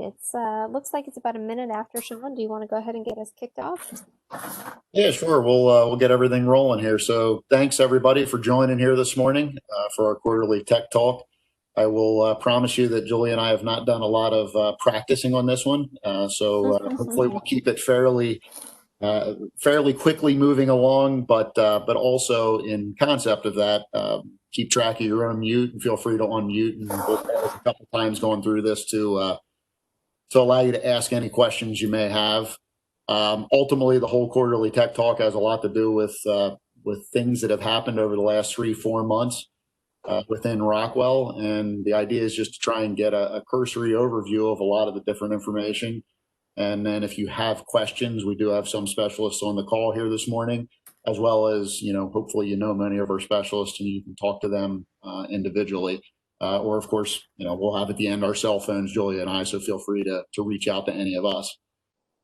It's looks like it's about a minute after. Shawn, do you want to go ahead and get us kicked off? Yeah, sure. We'll get everything rolling here. So thanks everybody for joining here this morning for our quarterly tech talk. I will promise you that Julie and I have not done a lot of practicing on this one, so hopefully we'll keep it fairly quickly moving along, but also in concept of that, keep track of your own mute and feel free to unmute, and we'll pause a couple times going through this to allow you to ask any questions you may have. Ultimately, the whole quarterly tech talk has a lot to do with things that have happened over the last 3-4 months within Rockwell, and the idea is just to try and get a cursory overview of a lot of the different information. And then if you have questions, we do have some specialists on the call here this morning, as well as, hopefully many of our specialists and you can talk to them individually. Or of course, we'll have at the end our cell phones, Julia and I, so feel free to reach out to any of us.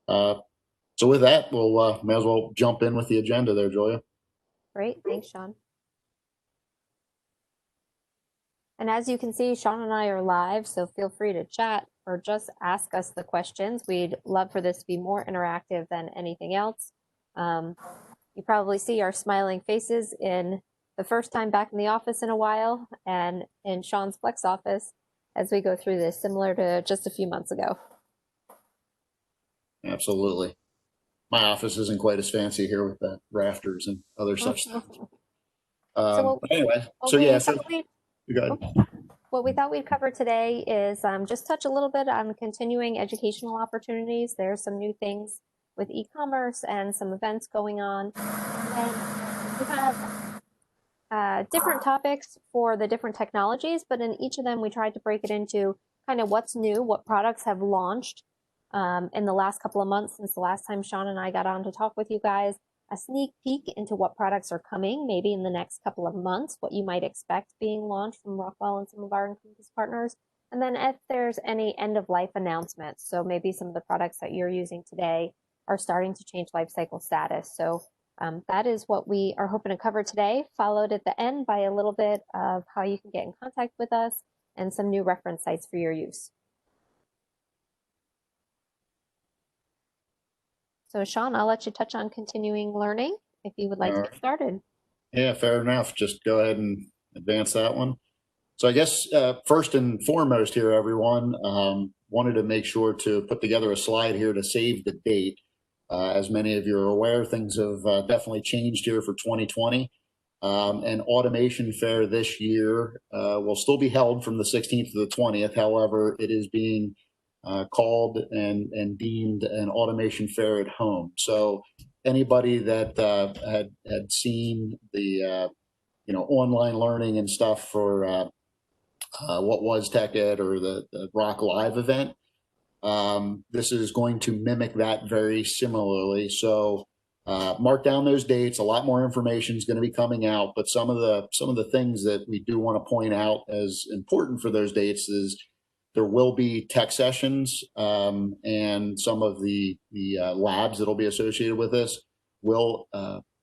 So with that, we'll may as well jump in with the agenda there, Julia. Great, thanks, Shawn. And as you can see, Shawn and I are live, so feel free to chat or just ask us the questions. We'd love for this to be more interactive than anything else. You probably see our smiling faces in the first time back in the office in a while, and in Shawn's Flex office as we go through this, similar to just a few months ago. Absolutely. My office isn't quite as fancy here with the rafters and other such stuff. Anyway, go ahead. What we thought we'd cover today is just touch a little bit on continuing educational opportunities. There's some new things with e-commerce and some events going on. And we have different topics for the different technologies, but in each of them, we tried to break it into kind of what's new, what products have launched in the last couple of months since the last time Shawn and I got on to talk with you guys, a sneak peek into what products are coming, maybe in the next couple of months, what you might expect being launched from Rockwell and some of our Encompass partners, and then if there's any end-of-life announcements. So maybe some of the products that you're using today are starting to change life cycle status. So that is what we are hoping to cover today, followed at the end by a little bit of how you can get in contact with us and some new reference sites for your use. So Shawn, I'll let you touch on continuing learning if you would like to get started. Yeah, fair enough. Just go ahead and advance that one. So I guess first and foremost here, everyone, wanted to make sure to put together a slide here to save the date. As many of you are aware, things have definitely changed here for 2020. And Automation Fair this year will still be held from the 16th to the 20th. However, it is being called and deemed an Automation Fair at home. So anybody that had seen the online learning and stuff for what was Tech Ed or the Rock Live event, this is going to mimic that very similarly. So mark down those dates. A lot more information is going to be coming out, but some of the things that we do want to point out as important for those dates is there will be tech sessions, and some of the labs that will be associated with this will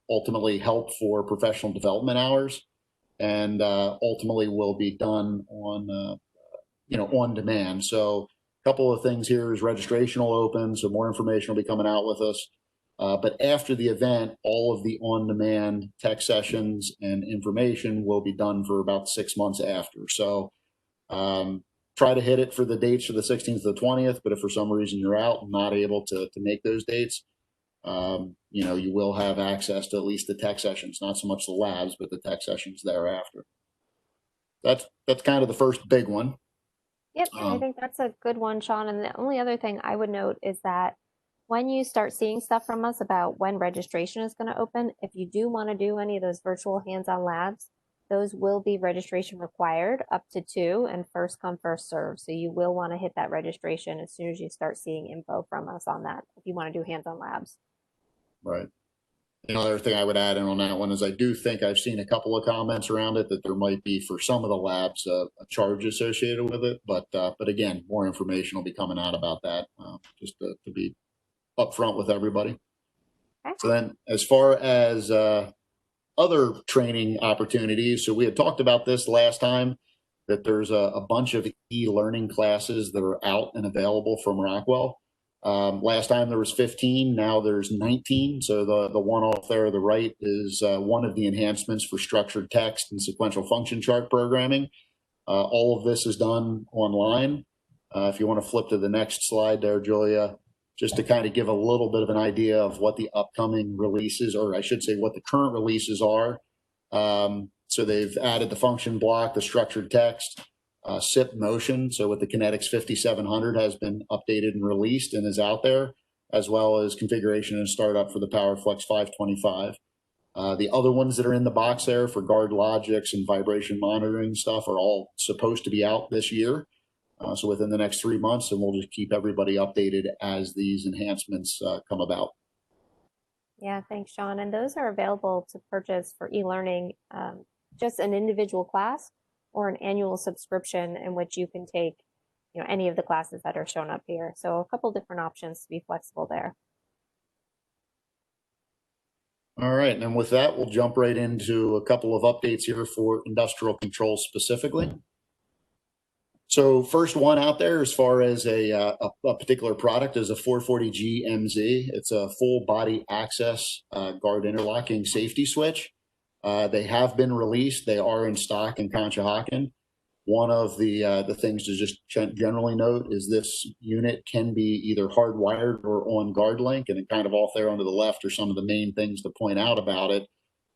ultimately help for professional development hours, and ultimately will be done on on demand. So a couple of things here is registration will open, so more information will be coming out with us. But after the event, all of the on-demand tech sessions and information will be done for about 6 months after. So try to hit it for the dates for the 16th to the 20th, but if for some reason you're out and not able to make those dates, you will have access to at least the tech sessions, not so much the labs, but the tech sessions thereafter. That's kind of the first big one. Yep, I think that's a good one, Shawn. And the only other thing I would note is that when you start seeing stuff from us about when registration is going to open, if you do want to do any of those virtual hands-on labs, those will be registration required, up to 2, and first come, first serve. So you will want to hit that registration as soon as you start seeing info from us on that, if you want to do hands-on labs. Right. Another thing I would add in on that one is I do think I've seen a couple of comments around it that there might be for some of the labs a charge associated with it, but again, more information will be coming out about that, just to be upfront with everybody. Okay. So then, as far as other training opportunities, so we had talked about this last time. that there's a bunch of e-learning classes that are out and available from Rockwell. Last time there was 15, now there's 19. So the one off there to the right is one of the enhancements for structured text and sequential function chart programming. All of this is done online. If you want to flip to the next slide there, Julia, just to kind of give a little bit of an idea of what the upcoming releases, or I should say what the current releases are. So they've added the function block, the structured text, SIP motion. So with the Kinetics 5700 has been updated and released and is out there, as well as configuration and startup for the PowerFlex 525. The other ones that are in the box there for GUARDLINK and vibration monitoring stuff are all supposed to be out this year. So within the next 3 months, and we'll just keep everybody updated as these enhancements come about. Yeah, thanks, Shawn. And those are available to purchase for e-learning, just an individual class or an annual subscription in which you can take, any of the classes that are shown up here. So a couple different options to be flexible there. All right, and with that, we'll jump right into a couple of updates here for industrial controls specifically. So first one out there as far as a particular product is a 440G MZ. It's a full body access guard interlocking safety switch. They have been released. They are in stock in Conshohocken. One of the things to just generally note is this unit can be either hardwired or on GUARDLINK, and it kind of off there on the left are some of the main things to point out about it.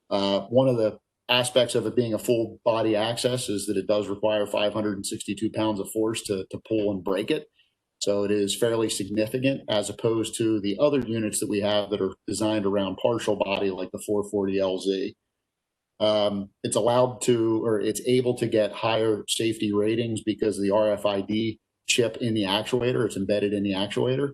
One of the aspects of it being a full body access is that it does require 562 pounds of force to pull and break it. So it is fairly significant as opposed to the other units that we have that are designed around partial body like the 440LZ. It's allowed to, or it's able to get higher safety ratings because of the RFID chip in the actuator. It's embedded in the actuator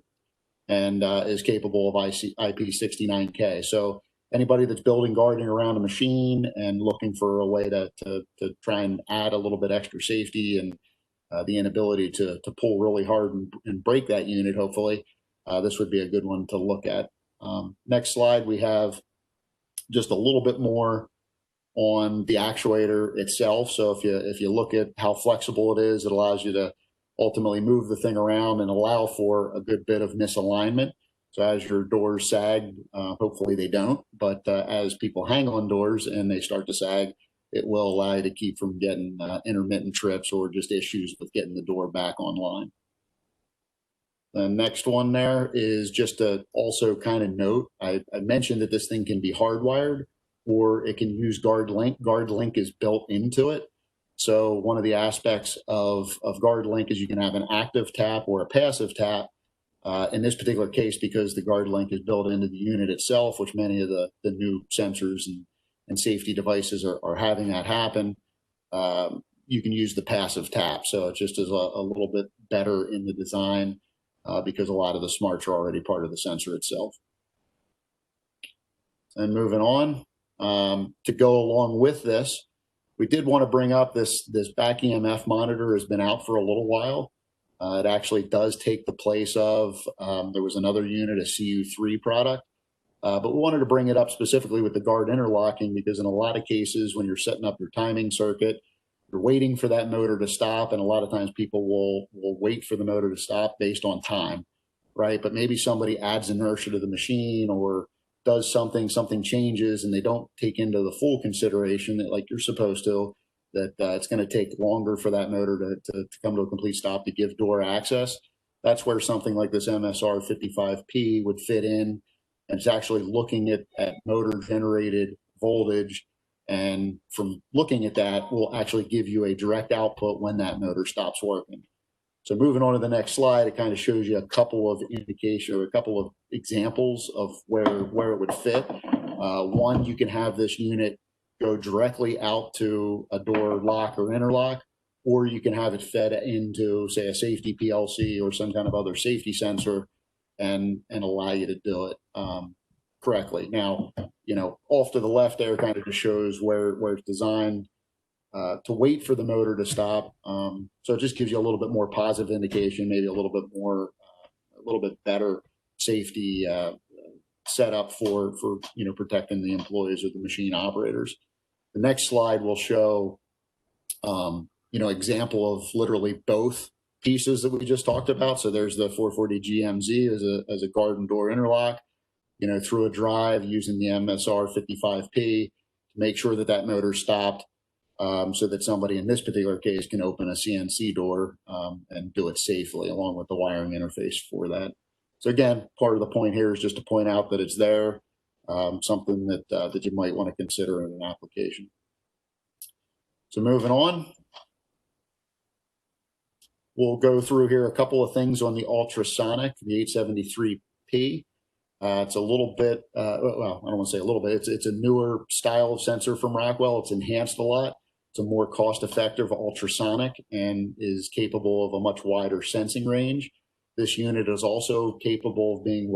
and is capable of IP69K. So anybody that's building guarding around a machine and looking for a way to try and add a little bit extra safety and the inability to pull really hard and break that unit, hopefully, this would be a good one to look at. Next slide, we have just a little bit more on the actuator itself. So if you look at how flexible it is, it allows you to ultimately move the thing around and allow for a good bit of misalignment. So as your doors sag, hopefully they don't, but as people hang on doors and they start to sag, it will allow you to keep from getting intermittent trips or just issues with getting the door back online. The next one there is just to also kind of note, I mentioned that this thing can be hardwired or it can use GUARDLINK. GUARDLINK is built into it. So one of the aspects of GUARDLINK is you can have an active tap or a passive tap. In this particular case, because the GUARDLINK is built into the unit itself, which many of the new sensors and safety devices are having that happen, you can use the passive tap. So it just is a little bit better in the design because a lot of the smarts are already part of the sensor itself. And moving on, to go along with this, we did want to bring up this back EMF monitor has been out for a little while. It actually does take the place of, there was another unit, a CU3 product, but we wanted to bring it up specifically with the guard interlocking because in a lot of cases when you're setting up your timing circuit, you're waiting for that motor to stop, and a lot of times people will wait for the motor to stop based on time, right? But maybe somebody adds inertia to the machine or does something changes and they don't take into the full consideration that like you're supposed to, that it's going to take longer for that motor to come to a complete stop to give door access. That's where something like this MSR 55P would fit in. And it's actually looking at motor generated voltage. And from looking at that, will actually give you a direct output when that motor stops working. So moving on to the next slide, it kind of shows you a couple of indications or a couple of examples of where it would fit. One, you can have this unit go directly out to a door lock or interlock, or you can have it fed into, say, a safety PLC or some kind of other safety sensor and allow you to do it correctly. Now, off to the left there kind of just shows where it's designed to wait for the motor to stop. So it just gives you a little bit more positive indication, maybe a little bit more, a little bit better safety setup for protecting the employees or the machine operators. The next slide will show, example of literally both pieces that we just talked about. So there's the 440 GMZ as a garden door interlock, through a drive using the MSR 55P to make sure that that motor stopped, so that somebody in this particular case can open a CNC door and do it safely, along with the wiring interface for that. So again, part of the point here is just to point out that it's there, something that you might want to consider in an application. So moving on, we'll go through here a couple of things on the ultrasonic, the 873P. It's a little bit, well, I don't want to say a little bit, it's a newer style of sensor from Rockwell. It's enhanced a lot. It's a more cost-effective ultrasonic and is capable of a much wider sensing range. This unit is also capable of being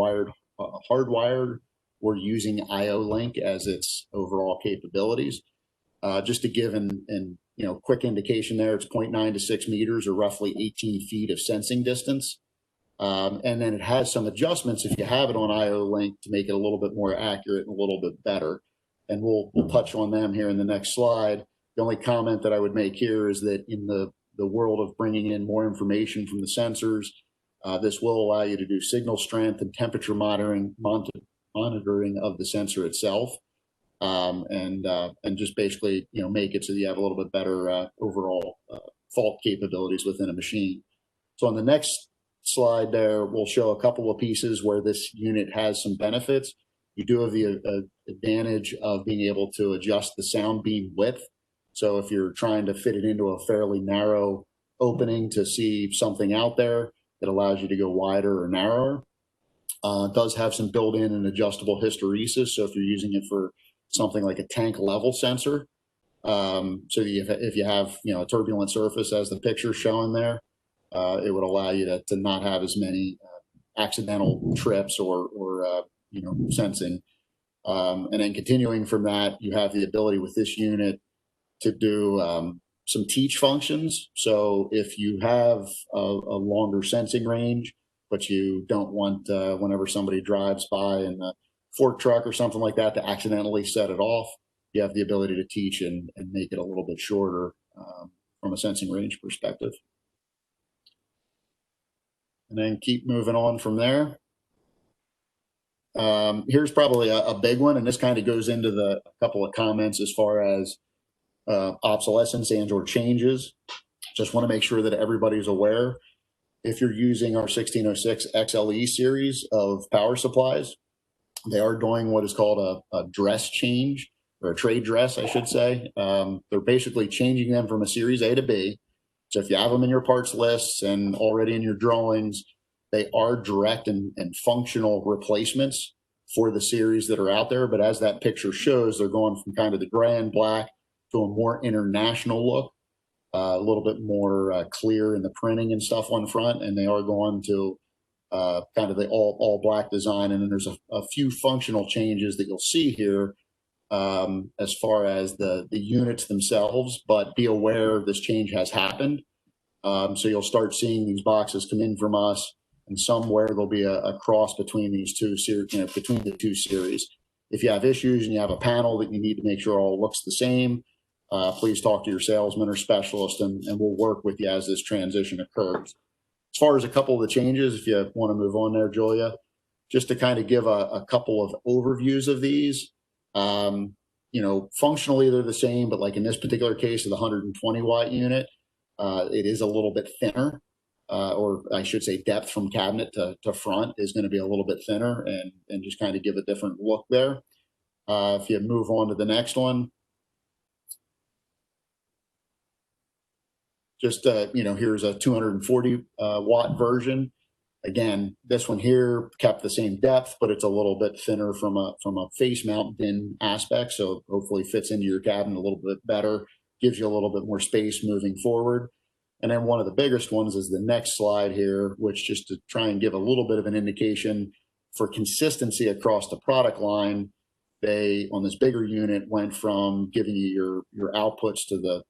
hardwired or using IO-Link as its overall capabilities. Just to give an quick indication there, it's 0.9 to 6 meters, or roughly 18 feet of sensing distance. And then it has some adjustments if you have it on IO-Link to make it a little bit more accurate and a little bit better. And we'll touch on them here in the next slide. The only comment that I would make here is that in the world of bringing in more information from the sensors, this will allow you to do signal strength and temperature monitoring of the sensor itself, and just basically make it so that you have a little bit better overall fault capabilities within a machine. So on the next slide there, we'll show a couple of pieces where this unit has some benefits. You do have the advantage of being able to adjust the sound beam width. So if you're trying to fit it into a fairly narrow opening to see something out there, it allows you to go wider or narrower. It does have some built-in and adjustable hysteresis. So if you're using it for something like a tank level sensor, so if you have a turbulent surface as the picture showing there, it would allow you to not have as many accidental trips or sensing. And then continuing from that, you have the ability with this unit to do some teach functions. So if you have a longer sensing range, but you don't want whenever somebody drives by in the fork truck or something like that to accidentally set it off, you have the ability to teach and make it a little bit shorter from a sensing range perspective. And then keep moving on from there. Here's probably a big one, and this kind of goes into a couple of comments as far as obsolescence and or changes. Just want to make sure that everybody's aware. If you're using our 1606 XLE series of power supplies, they are doing what is called a dress change, or a trade dress, I should say. They're basically changing them from a series A to B. So if you have them in your parts lists and already in your drawings, they are direct and functional replacements for the series that are out there. But as that picture shows, they're going from kind of the gray and black to a more international look, a little bit more clear in the printing and stuff on front. And they are going to kind of the all black design. And then there's a few functional changes that you'll see here as far as the units themselves, but be aware this change has happened. So you'll start seeing these boxes come in from us, and somewhere there'll be a cross between these two series, between the two series. If you have issues and you have a panel that you need to make sure all looks the same, please talk to your salesman or specialist, and we'll work with you as this transition occurs. As far as a couple of the changes, if you want to move on there, Julia, just to kind of give a couple of overviews of these. Functionally they're the same, but like in this particular case of the 120 watt unit, it is a little bit thinner, or I should say depth from cabinet to front is going to be a little bit thinner, and just kind of give a different look there. If you move on to the next one, just, here's a 240 watt version. Again, this one here kept the same depth, but it's a little bit thinner from a face mount bin aspect. So hopefully fits into your cabinet a little bit better, gives you a little bit more space moving forward. And then one of the biggest ones is the next slide here, which just to try and give a little bit of an indication for consistency across the product line, they, on this bigger unit, went from giving you your outputs to the,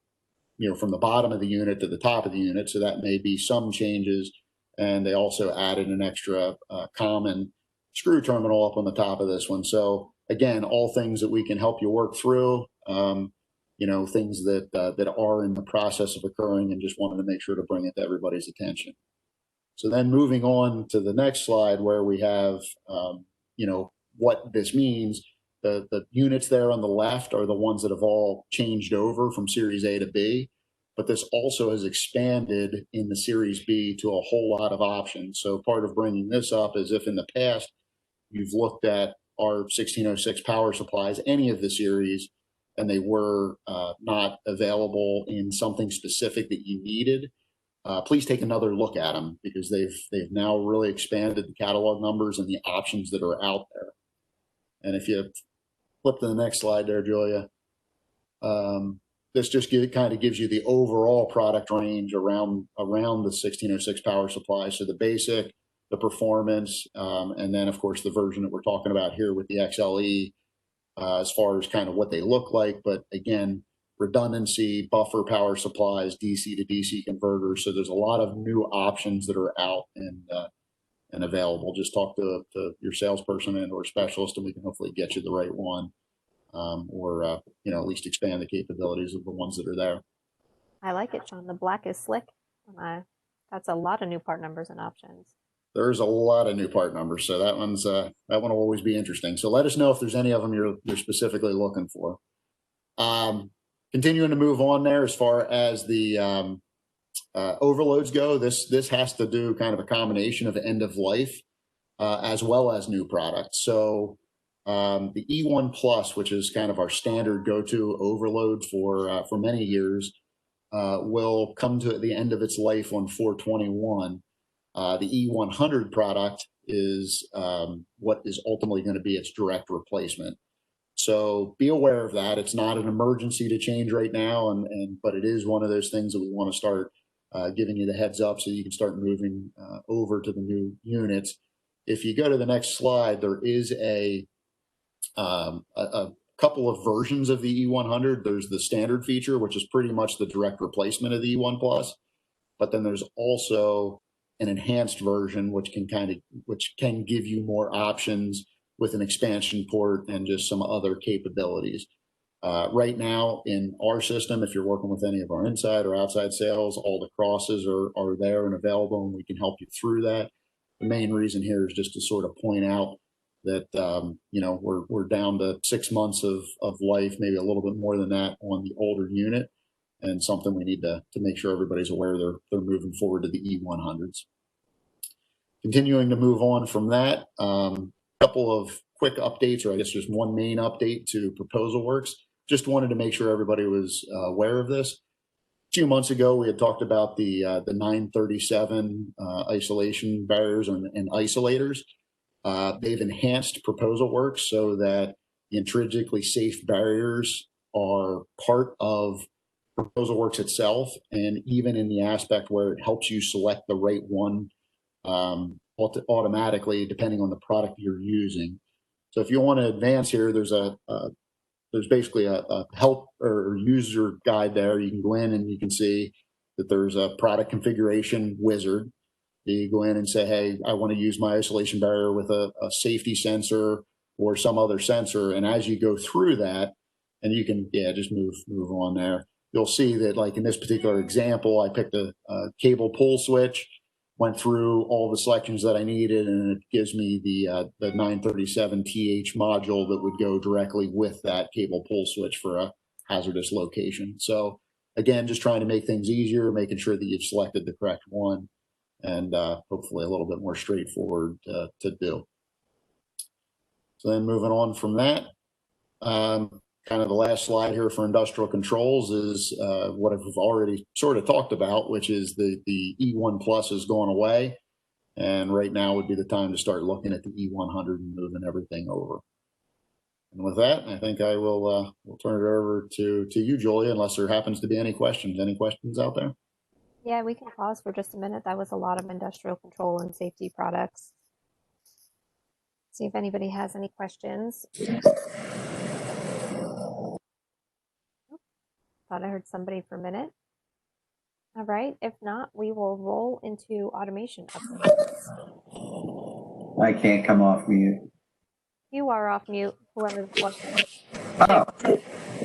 from the bottom of the unit to the top of the unit. So that may be some changes. And they also added an extra common screw terminal up on the top of this one. So again, all things that we can help you work through. things that that are in the process of occurring, and just wanted to make sure to bring it to everybody's attention. So then moving on to the next slide, where we have what this means. The units there on the left are the ones that have all changed over from Series A to B, but this also has expanded in the Series B to a whole lot of options. So part of bringing this up is if in the past you've looked at our 1606 power supplies, any of the series, and they were not available in something specific that you needed, please take another look at them, because they've now really expanded the catalog numbers and the options that are out there. And if you flip to the next slide there, Julia, this just kind of gives you the overall product range around the 1606 power supply. So the basic, the performance, and then of course the version that we're talking about here with the XLE, as far as kind of what they look like. But again, redundancy, buffer power supplies, DC to DC converters. So there's a lot of new options that are out and available. Just talk to your salesperson and or specialist, and we can hopefully get you the right one, or at least expand the capabilities of the ones that are there. I like it, Shawn. The black is slick. That's a lot of new part numbers and options. There's a lot of new part numbers, so that one will always be interesting. So let us know if there's any of them you're specifically looking for. Continuing to move on there, as far as the overloads go, this has to do kind of a combination of end of life as well as new products. So the E1 Plus, which is kind of our standard go-to overload for many years, will come to the end of its life on 4/21. The E100 product is what is ultimately going to be its direct replacement. So be aware of that. It's not an emergency to change right now, but it is one of those things that we want to start giving you the heads up so you can start moving over to the new units. If you go to the next slide, there is a couple of versions of the E100. There's the standard feature, which is pretty much the direct replacement of the E1 Plus, but then there's also an enhanced version, which can give you more options with an expansion port and just some other capabilities. Right now in our system, if you're working with any of our inside or outside sales, all the crosses are there and available, and we can help you through that. The main reason here is just to sort of point out that we're down to 6 months of life, maybe a little bit more than that on the older unit, and something we need to make sure everybody's aware they're moving forward to the E100s. Continuing to move on from that, couple of quick updates, or I guess just one main update to Proposal Works. Just wanted to make sure everybody was aware of this. A few months ago, we had talked about the 937 isolation barriers and isolators. They've enhanced Proposal Works so that the intrinsically safe barriers are part of Proposal Works itself, and even in the aspect where it helps you select the right one automatically, depending on the product you're using. So if you want to advance here, there's basically a help or user guide there. You can go in and you can see that there's a product configuration wizard. You go in and say, hey, I want to use my isolation barrier with a safety sensor or some other sensor. And as you go through that, and you can, just move on there. You'll see that, like in this particular example, I picked a cable pull switch, went through all the selections that I needed, and it gives me the 937 TH module that would go directly with that cable pull switch for a hazardous location. So again, just trying to make things easier, making sure that you've selected the correct one, and hopefully a little bit more straightforward to do. So then moving on from that, kind of the last slide here for industrial controls is what I've already sort of talked about, which is the E1 Plus is going away. And right now would be the time to start looking at the E100 and moving everything over. And with that, I think I will we'll turn it over to you, Julia, unless there happens to be any questions. Any questions out there? Yeah, we can pause for just a minute. That was a lot of industrial control and safety products. See if anybody has any questions. Thought I heard somebody for a minute. All right, if not, we will roll into automation updates. I can't come off mute. You are off mute, whoever the question is. Oh,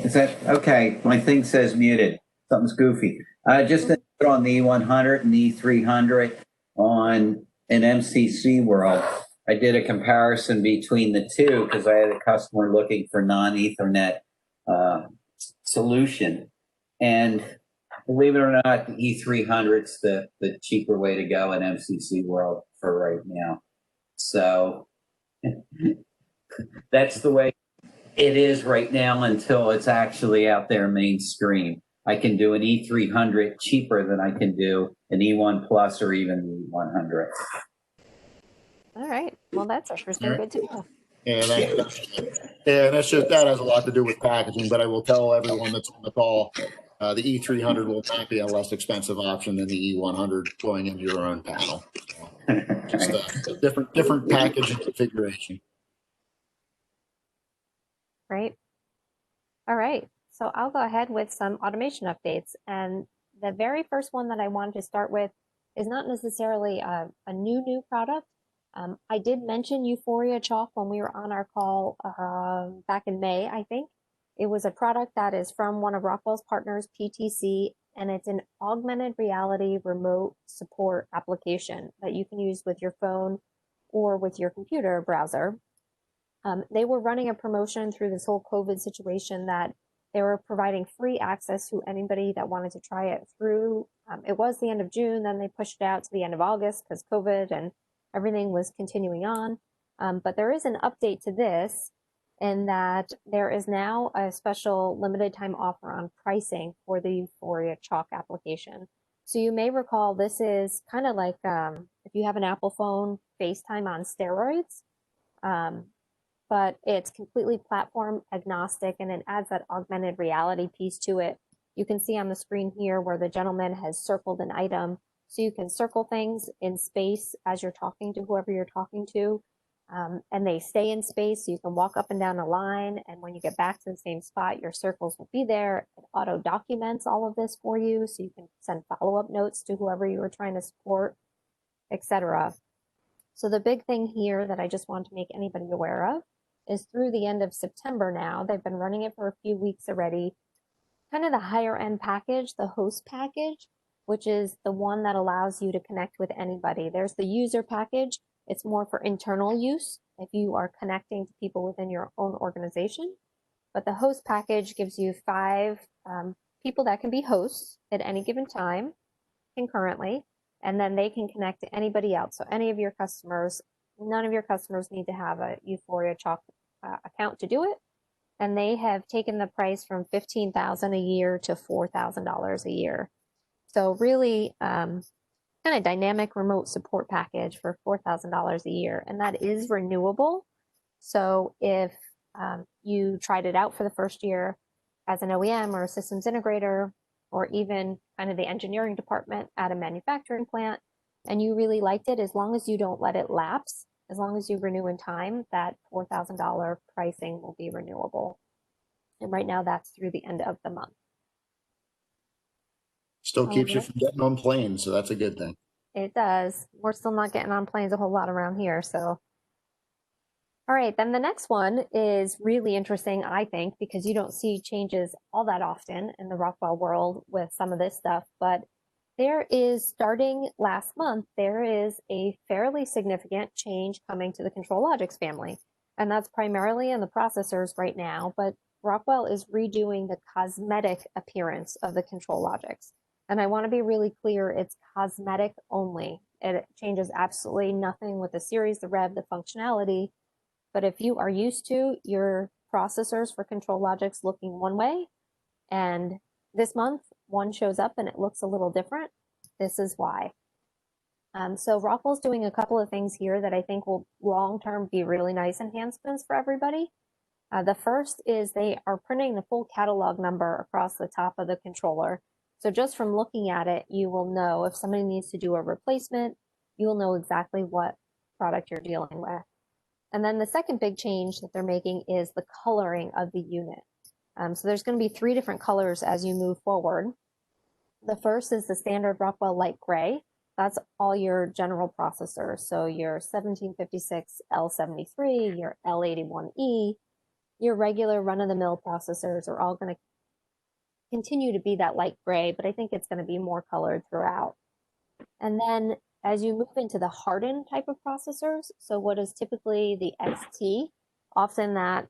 Is that, okay, my thing says muted. Something's goofy. Just to put on the E100 and the E300 on an MCC world, I did a comparison between the two because I had a customer looking for non-Ethernet solution. And believe it or not, the E300's the cheaper way to go in MCC world for right now. So that's the way it is right now until it's actually out there mainstream. I can do an E300 cheaper than I can do an E1 Plus or even the E100. All right. Well, that's interesting. Good to know. And that's just, that has a lot to do with packaging, but I will tell everyone that's on the call, the E300 will not be a less expensive option than the E100 going into your own panel. Just a different package and configuration. Great. All right. So I'll go ahead with some automation updates. And the very first one that I wanted to start with is not necessarily a new product. I did mention VUFORIA chalk when we were on our call back in May, I think. It was a product that is from one of Rockwell's partners, PTC, and it's an augmented reality remote support application that you can use with your phone or with your computer browser. They were running a promotion through this whole COVID situation that they were providing free access to anybody that wanted to try it through. It was the end of June, then they pushed it out to the end of August because COVID and everything was continuing on. But there is an update to this in that there is now a special limited time offer on pricing for the VUFORIA chalk application. So you may recall this is kind of like if you have an Apple phone, FaceTime on steroids. But it's completely platform agnostic and it adds that augmented reality piece to it. You can see on the screen here where the gentleman has circled an item. So you can circle things in space as you're talking to whoever you're talking to. And they stay in space. So you can walk up and down a line. And when you get back to the same spot, your circles will be there. It auto documents all of this for you. So you can send follow-up notes to whoever you were trying to support, etc. So the big thing here that I just want to make anybody aware of is through the end of September now, they've been running it for a few weeks already, kind of the higher end package, the host package, which is the one that allows you to connect with anybody. There's the user package. It's more for internal use if you are connecting to people within your own organization. But the host package gives you 5 people that can be hosts at any given time concurrently, and then they can connect to anybody else. So any of your customers, none of your customers need to have a VUFORIA chalk account to do it. And they have taken the price from $15,000 a year to $4,000 a year. So really kind of dynamic remote support package for $4,000 a year. And that is renewable. So if you tried it out for the first year as an OEM or a systems integrator, or even kind of the engineering department at a manufacturing plant, and you really liked it, as long as you don't let it lapse, as long as you renew in time, that $4,000 pricing will be renewable. And right now that's through the end of the month. Still keeps you from getting on planes, so that's a good thing. It does. We're still not getting on planes a whole lot around here, so. All right, then the next one is really interesting, I think, because you don't see changes all that often in the Rockwell world with some of this stuff, but there is, starting last month, there is a fairly significant change coming to the CONTROLLOGIX family. And that's primarily in the processors right now, but Rockwell is redoing the cosmetic appearance of the CONTROLLOGIX. And I want to be really clear, it's cosmetic only. It changes absolutely nothing with the series, the rev, the functionality. But if you are used to your processors for CONTROLLOGIX looking one way, and this month one shows up and it looks a little different, this is why. So Rockwell's doing a couple of things here that I think will long-term be really nice enhancements for everybody. The first is they are printing the full catalog number across the top of the controller. So just from looking at it, you will know if somebody needs to do a replacement, you will know exactly what product you're dealing with. And then the second big change that they're making is the coloring of the unit. So there's going to be 3 different colors as you move forward. The first is the standard Rockwell light gray. That's all your general processors. So your 1756 L73, your L81E, your regular run-of-the-mill processors are all going to continue to be that light gray, but I think it's going to be more colored throughout. And then as you move into the hardened type of processors, so what is typically the XT, often that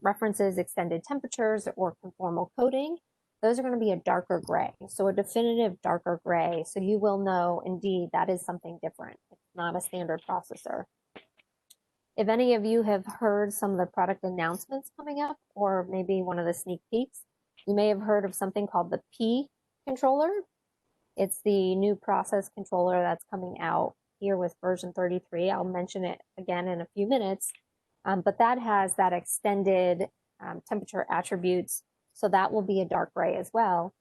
references extended temperatures or conformal coating, those are going to be a darker gray. So a definitive darker gray. So you will know, indeed, that is something different. It's not a standard processor. If any of you have heard some of the product announcements coming up, or maybe one of the sneak peeks, you may have heard of something called the P controller. It's the new process controller that's coming out here with version 33. I'll mention it again in a few minutes, but that has that extended temperature attributes. So that will be a dark gray as well.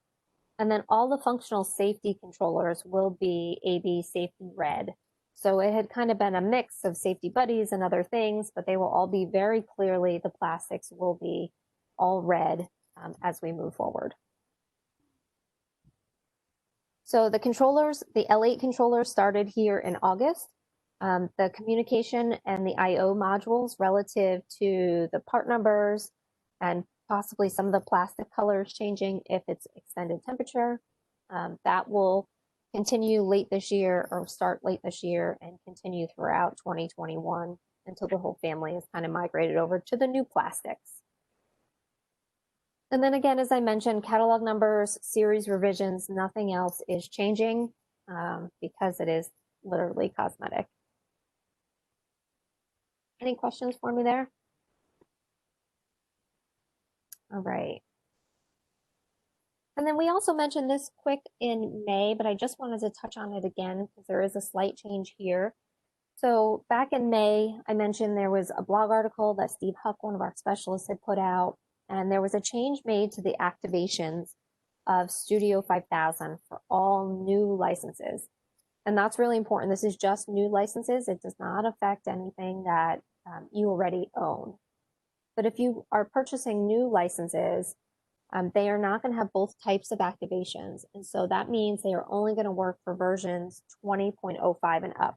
And then all the functional safety controllers will be AB Safety Red. So it had kind of been a mix of safety buddies and other things, but they will all be very clearly, the plastics will be all red as we move forward. So the controllers, the L8 controller started here in August. The communication and the IO modules relative to the part numbers and possibly some of the plastic colors changing if it's extended temperature. That will continue late this year or start late this year and continue throughout 2021 until the whole family is kind of migrated over to the new plastics. And then again, as I mentioned, catalog numbers, series revisions, nothing else is changing because it is literally cosmetic. Any questions for me there? All right. And then we also mentioned this quick in May, but I just wanted to touch on it again because there is a slight change here. So back in May, I mentioned there was a blog article that Steve Huck, one of our specialists, had put out, and there was a change made to the activations of Studio 5000 for all new licenses. And that's really important. This is just new licenses. It does not affect anything that you already own. But if you are purchasing new licenses, they are not going to have both types of activations. And so that means they are only going to work for versions 20.05 and up.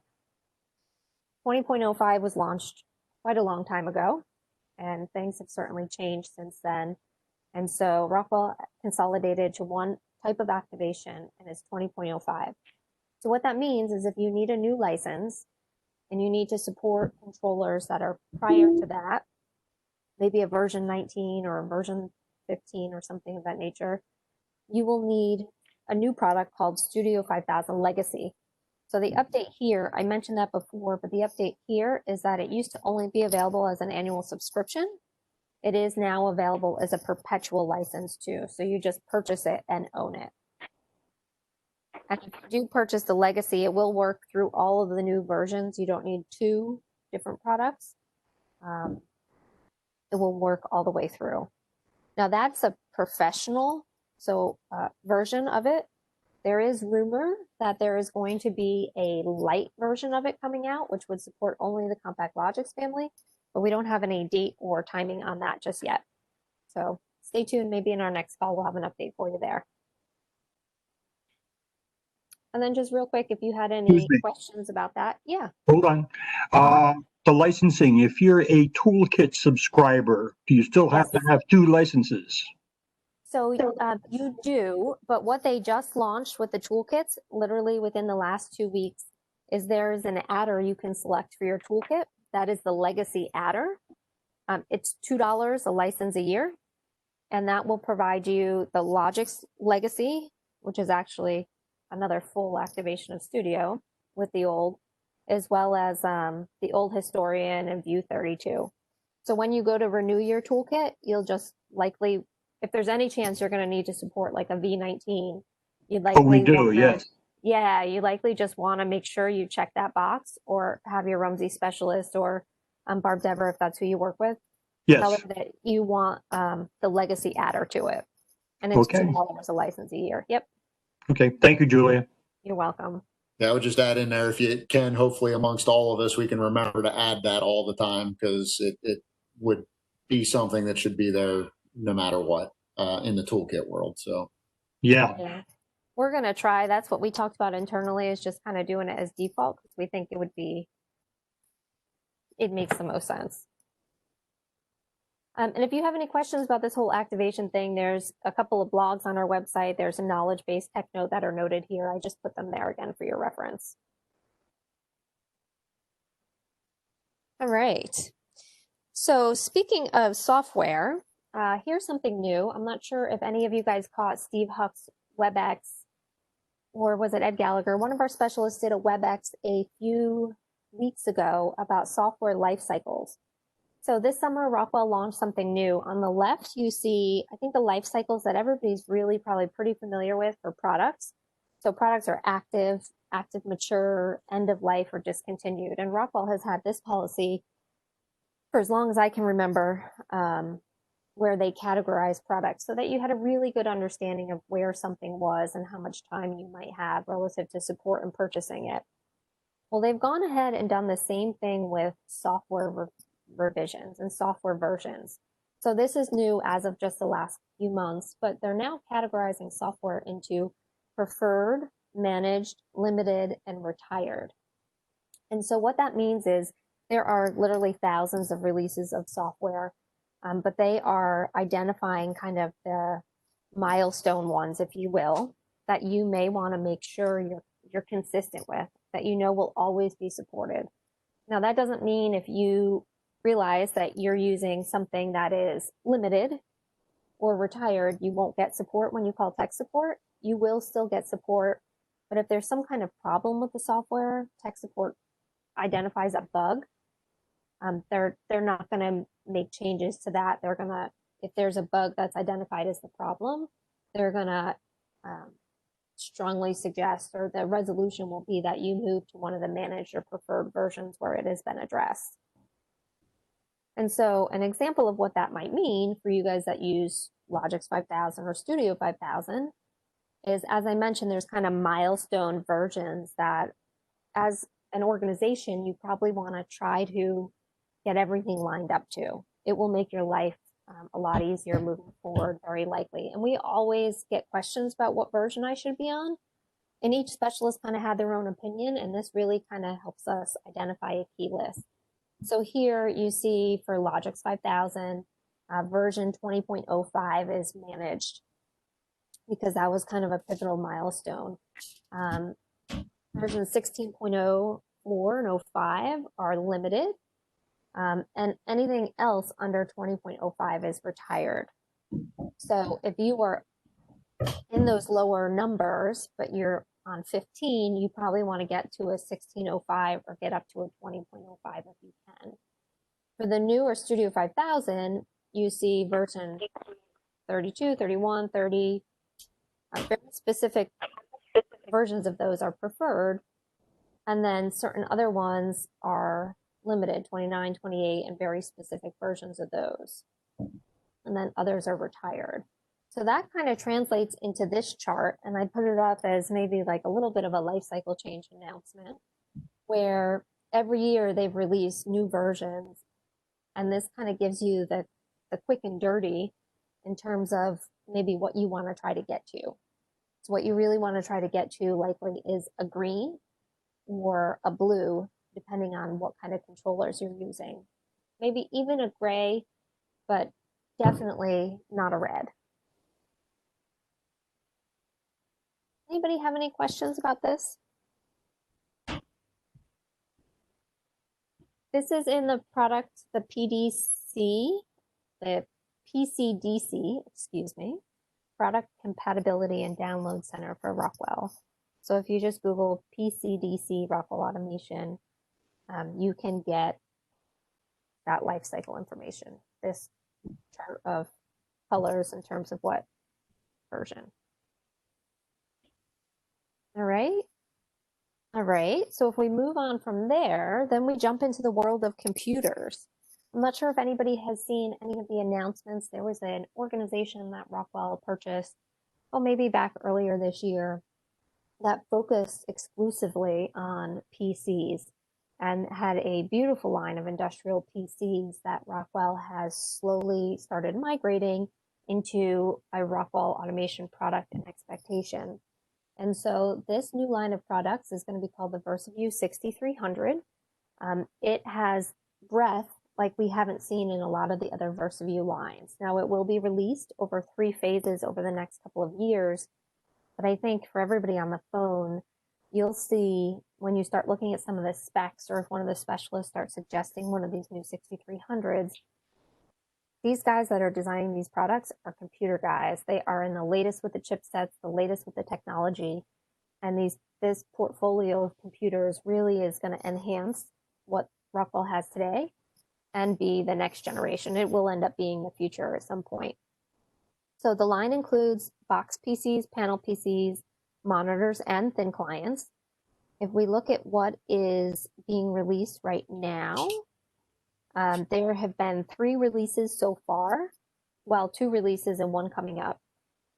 20.05 was launched quite a long time ago, and things have certainly changed since then. And so Rockwell consolidated to one type of activation, and it's 20.05. So what that means is if you need a new license and you need to support controllers that are prior to that, maybe a version 19 or a version 15 or something of that nature, you will need a new product called Studio 5000 Legacy. So the update here, I mentioned that before, but the update here is that it used to only be available as an annual subscription. It is now available as a perpetual license too. So you just purchase it and own it. And if you do purchase the Legacy, it will work through all of the new versions. You don't need two different products. It will work all the way through. Now that's a professional version of it. There is rumor that there is going to be a light version of it coming out, which would support only the COMPACTLOGIX family, but we don't have any date or timing on that just yet. So stay tuned. Maybe in our next call, we'll have an update for you there. And then just real quick, if you had any questions about that. Yeah. Hold on. The licensing, if you're a toolkit subscriber, do you still have to have two licenses? So you do, but what they just launched with the toolkits, literally within the last 2 weeks, is there's an adder you can select for your toolkit. That is the Legacy adder. It's $2 a license a year, and that will provide you the Logix Legacy, which is actually another full activation of Studio with the old, as well as the old Historian and View 32. So when you go to renew your toolkit, you'll just likely, if there's any chance you're going to need to support like a V19, you'd likely we do, yes. Yeah, you likely just want to make sure you check that box or have your Rumsey specialist or Barb Dever, if that's who you work with, tell her that you want the Legacy adder to it. And it's $2 a license a year. Yep. Okay, thank you, Julia. You're welcome. Yeah, I would just add in there, if you can, hopefully amongst all of us, we can remember to add that all the time, because it would be something that should be there no matter what in the toolkit world. So yeah. We're going to try. That's what we talked about internally, is just kind of doing it as default, because we think it makes the most sense. And if you have any questions about this whole activation thing, there's a couple of blogs on our website. There's a knowledge-based tech note that are noted here. I just put them there again for your reference. All right. So speaking of software, here's something new. I'm not sure if any of you guys caught Steve Huck's WebEx, or was it Ed Gallagher? One of our specialists did a WebEx a few weeks ago about software life cycles. So this summer, Rockwell launched something new. On the left, you see, I think, the life cycles that everybody's really probably pretty familiar with for products. So products are active, mature, end of life, or discontinued. And Rockwell has had this policy for as long as I can remember, where they categorize products so that you had a really good understanding of where something was and how much time you might have relative to support and purchasing it. Well, they've gone ahead and done the same thing with software revisions and software versions. So this is new as of just the last few months, but they're now categorizing software into preferred, managed, limited, and retired. And so what that means is there are literally thousands of releases of software, but they are identifying kind of the milestone ones, if you will, that you may want to make sure you're consistent with, that you know will always be supported. Now, that doesn't mean if you realize that you're using something that is limited or retired, you won't get support when you call tech support. You will still get support, but if there's some kind of problem with the software, tech support identifies a bug, they're not going to make changes to that. They're going to, if there's a bug that's identified as the problem, they're going to strongly suggest, or the resolution will be that you move to one of the managed or preferred versions where it has been addressed. And so an example of what that might mean for you guys that use Logix 5000 or Studio 5000 is, as I mentioned, there's kind of milestone versions that as an organization, you probably want to try to get everything lined up to. It will make your life a lot easier moving forward, very likely. And we always get questions about what version I should be on. And each specialist kind of had their own opinion, and this really kind of helps us identify a key list. So here you see for Logix 5000, version 20.05 is managed because that was kind of a pivotal milestone. Version 16.04 and 05 are limited, and anything else under 20.05 is retired. So if you were in those lower numbers, but you're on 15, you probably want to get to a 16.05 or get up to a 20.05 if you can. For the newer Studio 5000, you see version 32, 31, 30, very specific versions of those are preferred. And then certain other ones are limited, 29, 28, and very specific versions of those. And then others are retired. So that kind of translates into this chart, and I put it up as maybe like a little bit of a life cycle change announcement, where every year they've released new versions, and this kind of gives you the quick and dirty in terms of maybe what you want to try to get to. So what you really want to try to get to likely is a green or a blue, depending on what kind of controllers you're using. Maybe even a gray, but definitely not a red. Anybody have any questions about this? This is in the product, the PCDC, excuse me, Product Compatibility and Download Center for Rockwell. So if you just Google PCDC Rockwell Automation, you can get that life cycle information, this chart of colors in terms of what version. All right. All right. So if we move on from there, then we jump into the world of computers. I'm not sure if anybody has seen any of the announcements. There was an organization that Rockwell purchased, well, maybe back earlier this year, that focused exclusively on PCs and had a beautiful line of industrial PCs that Rockwell has slowly started migrating into a Rockwell automation product and expectation. And so this new line of products is going to be called the VersaView 6300. It has breadth like we haven't seen in a lot of the other VersaView lines. Now it will be released over 3 phases over the next couple of years, but I think for everybody on the phone, you'll see when you start looking at some of the specs, or if one of the specialists starts suggesting one of these new 6300s, these guys that are designing these products are computer guys. They are in the latest with the chipsets, the latest with the technology, and this portfolio of computers really is going to enhance what Rockwell has today and be the next generation. It will end up being the future at some point. So the line includes box PCs, panel PCs, monitors, and thin clients. If we look at what is being released right now, there have been 3 releases so far, well, 2 releases and 1 coming up.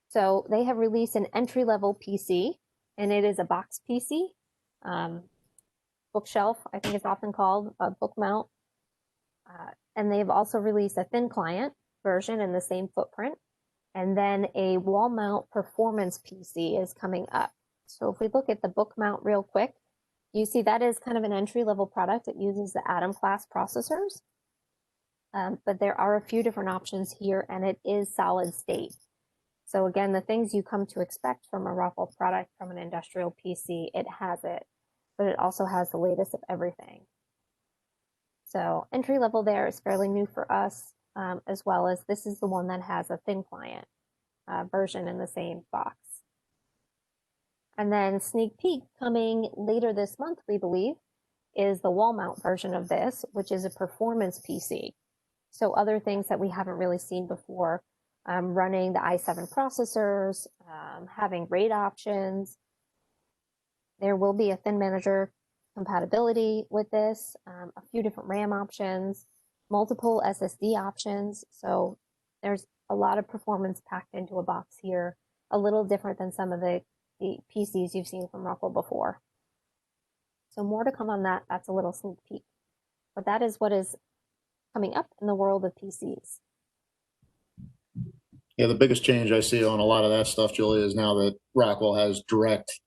So they have released an entry-level PC, and it is a box PC, bookshelf, I think it's often called, a book mount. And they've also released a thin client version in the same footprint. And then a wall mount performance PC is coming up. So if we look at the book mount real quick, you see that is kind of an entry-level product. It uses the Atom class processors. But there are a few different options here, and it is solid state. So again, the things you come to expect from a Rockwell product from an industrial PC, it has it, but it also has the latest of everything. So entry level there is fairly new for us, as well as this is the one that has a thin client version in the same box. And then sneak peek coming later this month, we believe, is the wall mount version of this, which is a performance PC. So other things that we haven't really seen before, running the i7 processors, having RAID options. There will be a thin manager compatibility with this, a few different RAM options, multiple SSD options. So there's a lot of performance packed into a box here, a little different than some of the PCs you've seen from Rockwell before. So more to come on that. That's a little sneak peek. But that is what is coming up in the world of PCs. Yeah, the biggest change I see on a lot of that stuff, Julie, is now that Rockwell has direct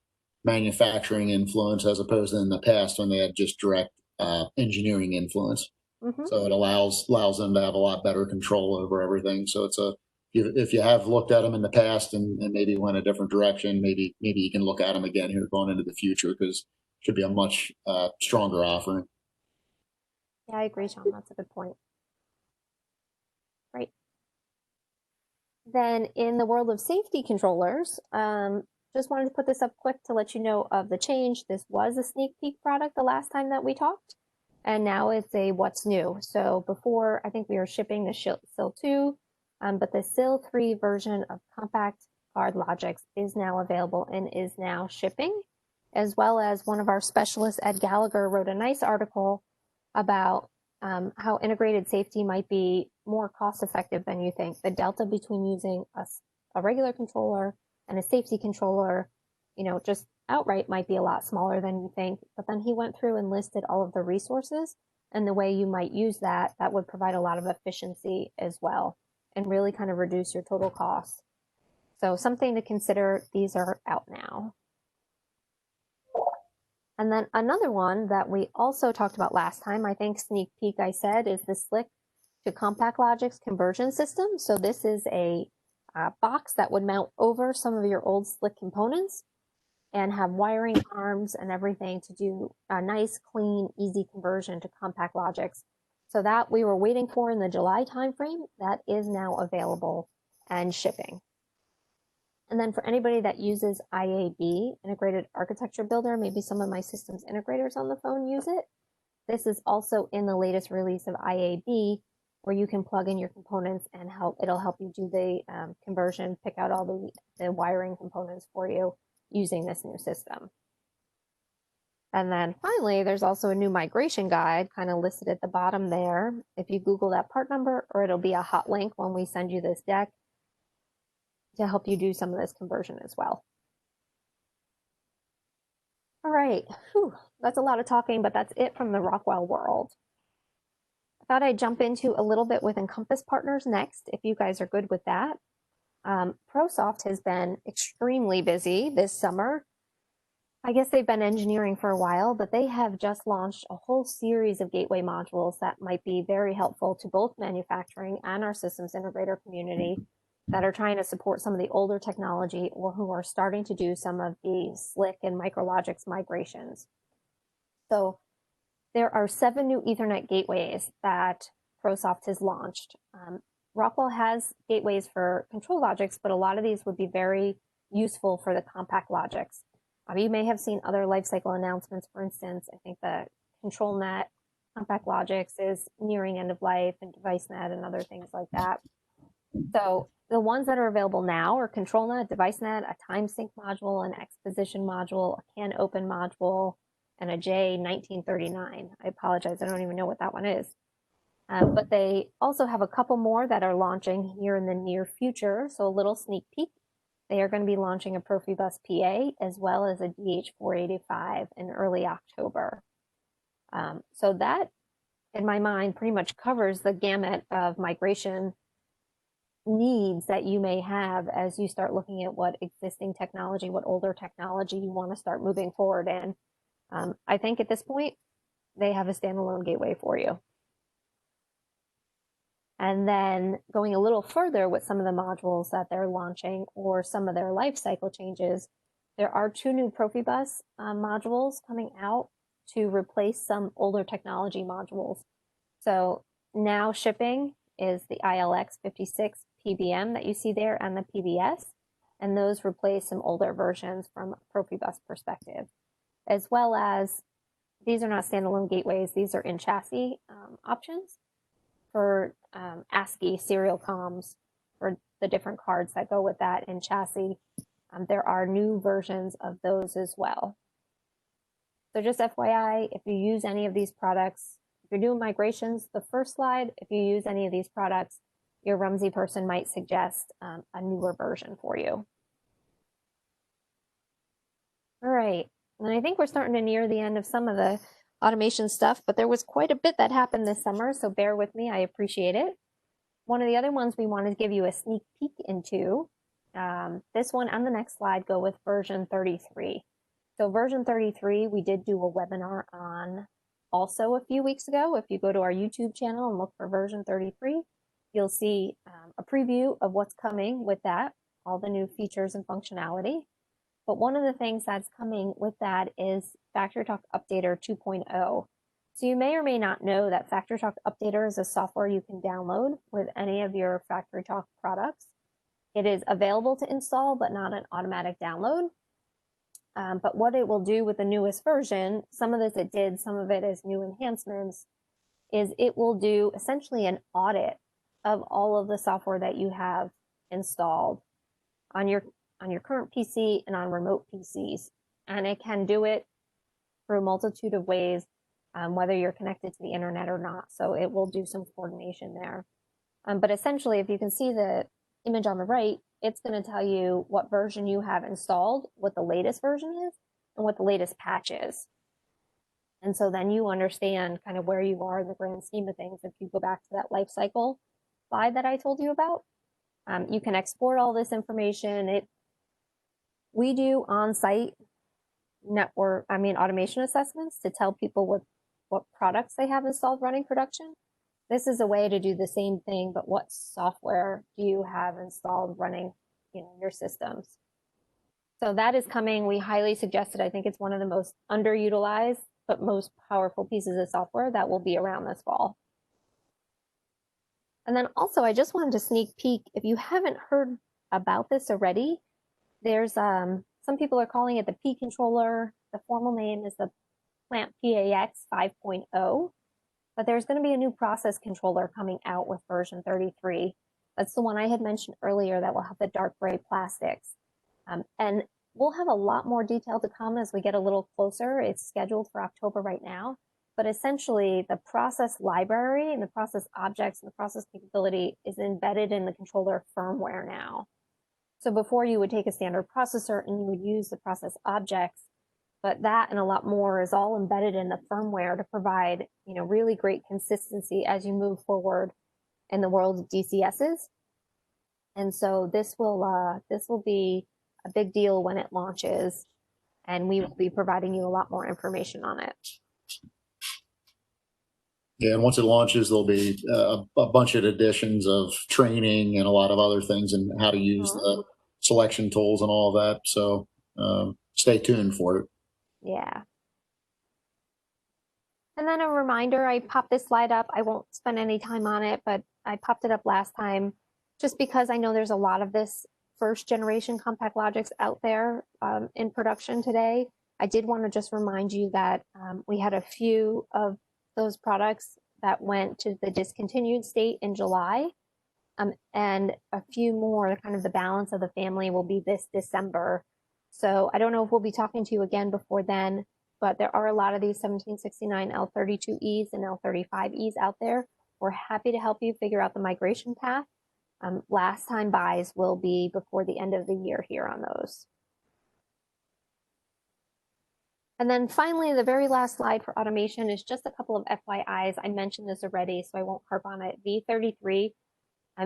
manufacturing influence as opposed to in the past when they had just direct engineering influence. So it allows them to have a lot better control over everything. So it's if you have looked at them in the past and maybe went a different direction, maybe you can look at them again here going into the future, because it should be a much stronger offering. Yeah, I agree, Shawn. That's a good point. Right. Then in the world of safety controllers, just wanted to put this up quick to let you know of the change. This was a sneak peek product the last time that we talked, and now it's a what's new. So before, I think we were shipping the SIL 2, but the SIL 3 version of COMPACTLOGIX is now available and is now shipping, as well as one of our specialists, Ed Gallagher, wrote a nice article about how integrated safety might be more cost effective than you think. The delta between using a regular controller and a safety controller, just outright might be a lot smaller than you think. But then he went through and listed all of the resources and the way you might use that would provide a lot of efficiency as well and really kind of reduce your total cost. So something to consider. These are out now. And then another one that we also talked about last time, I think sneak peek I said, is the SLIC to COMPACTLOGIX conversion system. So this is a box that would mount over some of your old SLIC components and have wiring arms and everything to do a nice, clean, easy conversion to COMPACTLOGIX. So that we were waiting for in the July timeframe, that is now available and shipping. And then for anybody that uses IAB, Integrated Architecture Builder, maybe some of my systems integrators on the phone use it. This is also in the latest release of IAB, where you can plug in your components and it'll help you do the conversion, pick out all the wiring components for you using this new system. And then finally, there's also a new migration guide kind of listed at the bottom there. If you Google that part number, or it'll be a hot link when we send you this deck to help you do some of this conversion as well. All right, whew, that's a lot of talking, but that's it from the Rockwell world. I thought I'd jump into a little bit with Encompass Partners next, if you guys are good with that. ProSoft has been extremely busy this summer. I guess they've been engineering for a while, but they have just launched a whole series of gateway modules that might be very helpful to both manufacturing and our systems integrator community that are trying to support some of the older technology or who are starting to do some of the SLIC and MicroLogix migrations. So there are 7 new Ethernet gateways that PROSOFT has launched. Rockwell has gateways for CONTROLLOGIX, but a lot of these would be very useful for the COMPACTLOGIX. You may have seen other lifecycle announcements. For instance, I think the ControlNet COMPACTLOGIX is nearing end of life, and DeviceNet and other things like that. So the ones that are available now are ControlNet, DeviceNet, a TimeSync module, an Exposition module, a CanOpen module, and a J1939. I apologize, I don't even know what that one is. But they also have a couple more that are launching here in the near future. So a little sneak peek. They are going to be launching a Profibus PA as well as a DH485 in early October. So that, in my mind, pretty much covers the gamut of migration needs that you may have as you start looking at what existing technology, what older technology you want to start moving forward in. I think at this point, they have a standalone gateway for you. And then going a little further with some of the modules that they're launching or some of their life cycle changes, there are 2 new Profibus modules coming out to replace some older technology modules. So now shipping is the ILX56 PBM that you see there and the PBS, and those replace some older versions from a Profibus perspective, as well as these are not standalone gateways, these are in chassis options for ASCII serial comms for the different cards that go with that in chassis. There are new versions of those as well. So just FYI, if you use any of these products, if you're doing migrations, the first slide, if you use any of these products, your Rumsey person might suggest a newer version for you. All right, and I think we're starting to near the end of some of the automation stuff, but there was quite a bit that happened this summer, so bear with me, I appreciate it. One of the other ones we wanted to give you a sneak peek into, this one and the next slide go with version 33. So version 33, we did do a webinar on also a few weeks ago. If you go to our YouTube channel and look for version 33, you'll see a preview of what's coming with that, all the new features and functionality. But one of the things that's coming with that is FactoryTalk Updater 2.0. So you may or may not know that FactoryTalk Updater is a software you can download with any of your FactoryTalk products. It is available to install, but not an automatic download. But what it will do with the newest version, some of this it did, some of it is new enhancements, is it will do essentially an audit of all of the software that you have installed on your current PC and on remote PCs. And it can do it through a multitude of ways, whether you're connected to the internet or not. So it will do some coordination there. But essentially, if you can see the image on the right, it's going to tell you what version you have installed, what the latest version is, and what the latest patch is. And so then you understand kind of where you are in the grand scheme of things. If you go back to that life cycle slide that I told you about, you can export all this information. We do on-site automation assessments to tell people what products they have installed running production. This is a way to do the same thing, but what software do you have installed running, your systems? So that is coming. We highly suggest it. I think it's one of the most underutilized, but most powerful pieces of software that will be around this fall. And then also, I just wanted to sneak peek. If you haven't heard about this already, there's some people are calling it the P controller. The formal name is the PLANTPAX 5.0. But there's going to be a new process controller coming out with version 33. That's the one I had mentioned earlier that will have the dark gray plastics. And we'll have a lot more detail to come as we get a little closer. It's scheduled for October right now. But essentially, the process library and the process objects and the process capability is embedded in the controller firmware now. So before you would take a standard processor and you would use the process objects, but that and a lot more is all embedded in the firmware to provide, really great consistency as you move forward in the world of DCSs. And so this will be a big deal when it launches. and we will be providing you a lot more information on it. Yeah, and once it launches, there'll be a bunch of additions of training and a lot of other things and how to use the selection tools and all of that. So stay tuned for it. Yeah. And then a reminder, I popped this slide up. I won't spend any time on it, but I popped it up last time just because I know there's a lot of this first generation COMPACTLOGIX out there in production today. I did want to just remind you that we had a few of those products that went to the discontinued state in July, and a few more, kind of the balance of the family will be this December. So I don't know if we'll be talking to you again before then, but there are a lot of these 1769 L32Es and L35Es out there. We're happy to help you figure out the migration path. Last time buys will be before the end of the year here on those. And then finally, the very last slide for automation is just a couple of FYIs. I mentioned this already, so I won't harp on it. V33,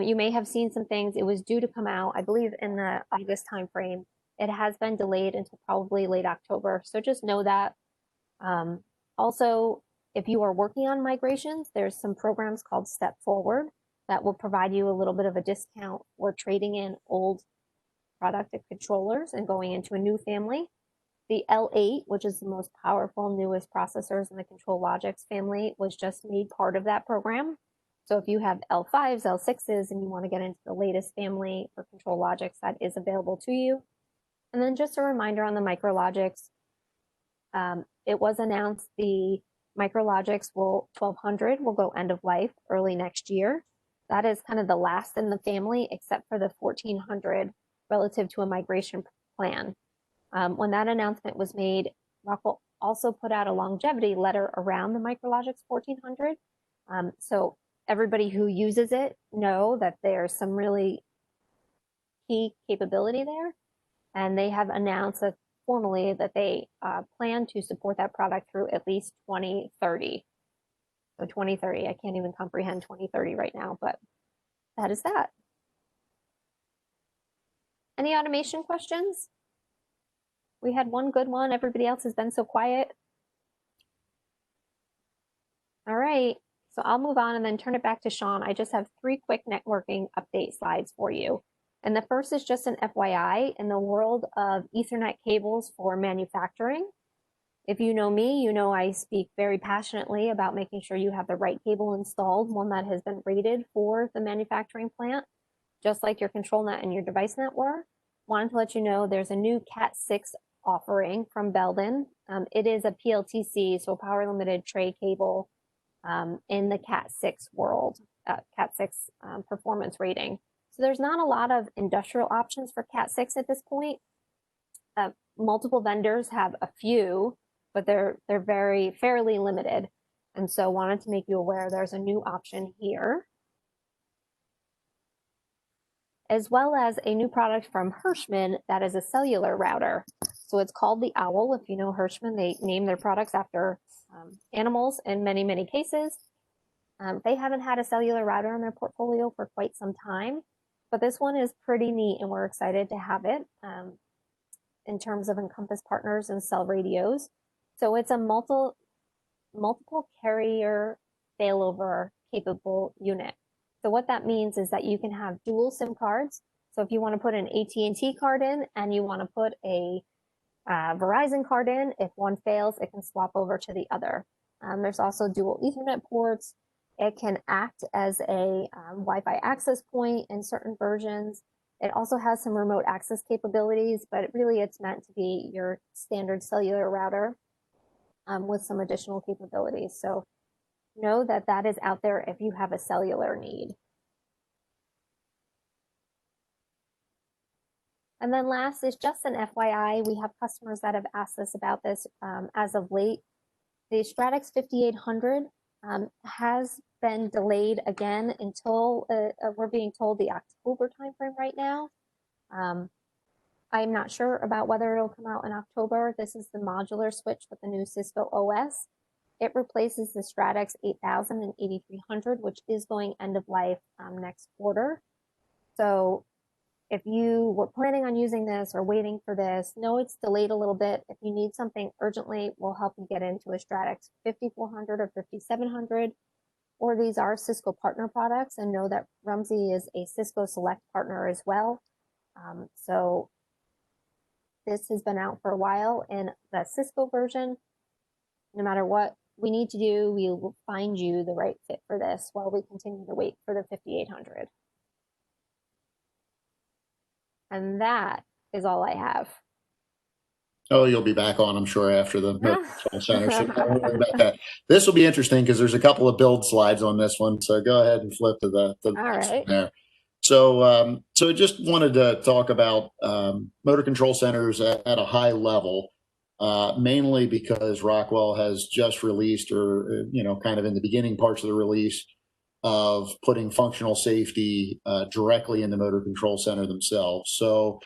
you may have seen some things. It was due to come out, I believe, in the August timeframe. It has been delayed until probably late October, so just know that. Also, if you are working on migrations, there's some programs called Step Forward that will provide you a little bit of a discount for trading in old product and controllers and going into a new family. The L8, which is the most powerful, newest processors in the CONTROLLOGIX family, was just made part of that program. So if you have L5s, L6s, and you want to get into the latest family for CONTROLLOGIX, that is available to you. And then just a reminder on the MicroLogix, it was announced the MicroLogix 1200 will go end of life early next year. That is kind of the last in the family, except for the 1400 relative to a migration plan. When that announcement was made, Rockwell also put out a longevity letter around the MicroLogix 1400. So everybody who uses it know that there's some really key capability there. And they have announced that formally that they plan to support that product through at least 2030. So 2030, I can't even comprehend 2030 right now, but that is that. Any automation questions? We had one good one. Everybody else has been so quiet. All right, so I'll move on and then turn it back to Shawn. I just have 3 quick networking update slides for you. And the first is just an FYI in the world of Ethernet cables for manufacturing. If you know me, you know I speak very passionately about making sure you have the right cable installed, one that has been rated for the manufacturing plant, just like your control net and your device net were. Wanted to let you know there's a new Cat 6 offering from BELDEN. It is a PLTC, so power limited tray cable in the Cat 6 world, Cat 6 performance rating. So there's not a lot of industrial options for Cat 6 at this point. Multiple vendors have a few, but they're fairly limited. And so wanted to make you aware there's a new option here, as well as a new product from HIRSCHMANN that is a cellular router. So it's called the OWL. If you know HIRSCHMANN, they name their products after animals in many, many cases. They haven't had a cellular router in their portfolio for quite some time, but this one is pretty neat and we're excited to have it in terms of Encompass partners and cell radios. So it's a multiple carrier failover capable unit. So what that means is that you can have dual SIM cards. So if you want to put an AT&T card in and you want to put a Verizon card in, if one fails, it can swap over to the other. There's also dual Ethernet ports. It can act as a Wi-Fi access point in certain versions. It also has some remote access capabilities, but it's meant to be your standard cellular router with some additional capabilities. So know that that is out there if you have a cellular need. And then last is just an FYI. We have customers that have asked us about this as of late. The Stratix 5800 has been delayed again until we're being told the October timeframe right now. I'm not sure about whether it'll come out in October. This is the modular switch with the new Cisco OS. It replaces the Stratix 8000 and 8300, which is going end of life next quarter. So if you were planning on using this or waiting for this, know it's delayed a little bit. If you need something urgently, we'll help you get into a Stratix 5400 or 5700. Or these are Cisco partner products, and know that Rumsey is a Cisco Select partner as well. So this has been out for a while, and the Cisco version, no matter what we need to do, we will find you the right fit for this while we continue to wait for the 5800. And that is all I have. Oh, you'll be back on, I'm sure, after the motor control center. So don't worry about that. This will be interesting because there's a couple of build slides on this one. So go ahead and flip to the All next right. one there. So, so just wanted to talk about motor control centers at a high level, mainly because Rockwell has just released, or kind of in the beginning parts of the release, of putting functional safety directly in the motor control center themselves. So,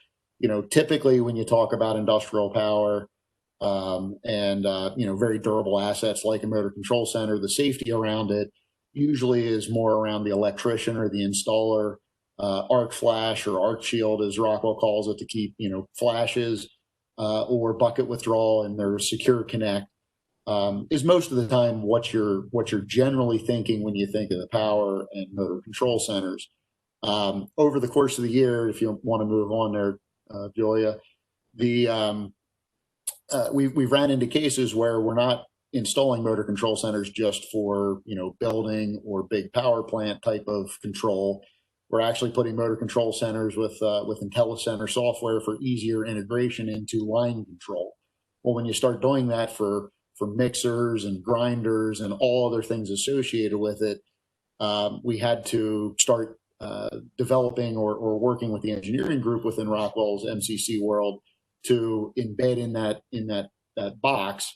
typically when you talk about industrial power and very durable assets like a motor control center, the safety around it usually is more around the electrician or the installer. Arc flash or arc shield, as Rockwell calls it, to keep flashes or bucket withdrawal and their secure connect. Is most of the time what you're generally thinking when you think of the power and motor control centers. Over the course of the year, if you want to move on there, Julia, we've ran into cases where we're not installing motor control centers just for building or big power plant type of control. We're actually putting motor control centers with IntelliCenter software for easier integration into line control. Well, when you start doing that for mixers and grinders and all other things associated with it, we had to start developing or working with the engineering group within Rockwell's MCC world to embed in that box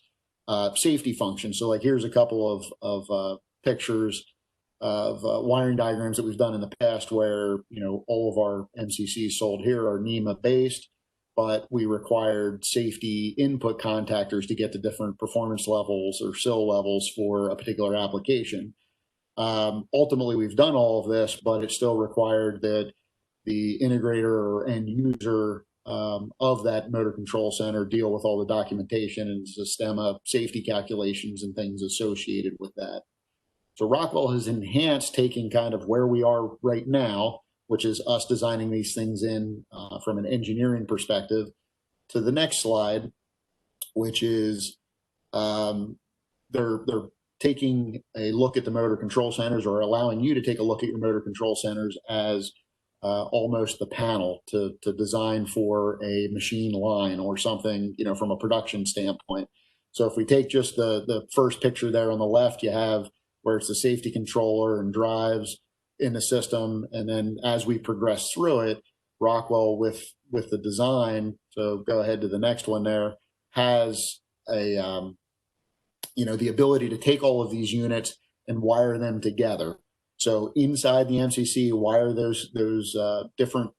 safety functions. So, like, here's a couple of pictures of wiring diagrams that we've done in the past where all of our MCCs sold here are NEMA based, but we required safety input contactors to get to different performance levels or SIL levels for a particular application. Ultimately, we've done all of this, but it still required that the integrator or end user of that motor control center deal with all the documentation and Systema safety calculations and things associated with that. So Rockwell has enhanced taking kind of where we are right now, which is us designing these things in from an engineering perspective, to the next slide, which is they're taking a look at the motor control centers, or allowing you to take a look at your motor control centers as almost the panel to design for a machine line or something, from a production standpoint. So if we take just the first picture there on the left, you have where it's the safety controller and drives in the system. And then as we progress through it, Rockwell with the design, so go ahead to the next one there, has a, the ability to take all of these units and wire them together. So inside the MCC, wire those different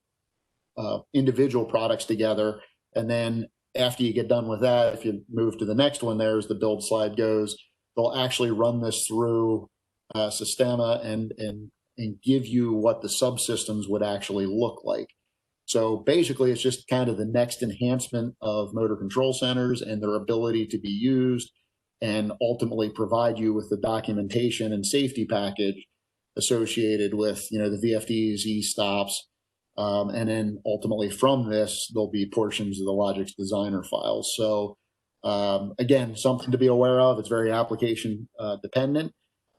individual products together. And then after you get done with that, if you move to the next one there, as the build slide goes, they'll actually run this through Systema and give you what the subsystems would actually look like. So basically, it's just kind of the next enhancement of motor control centers and their ability to be used, and ultimately provide you with the documentation and safety package associated with, the VFDs, e-stops, and then ultimately from this, there'll be portions of the Logix designer files. So again, something to be aware of. It's very application dependent,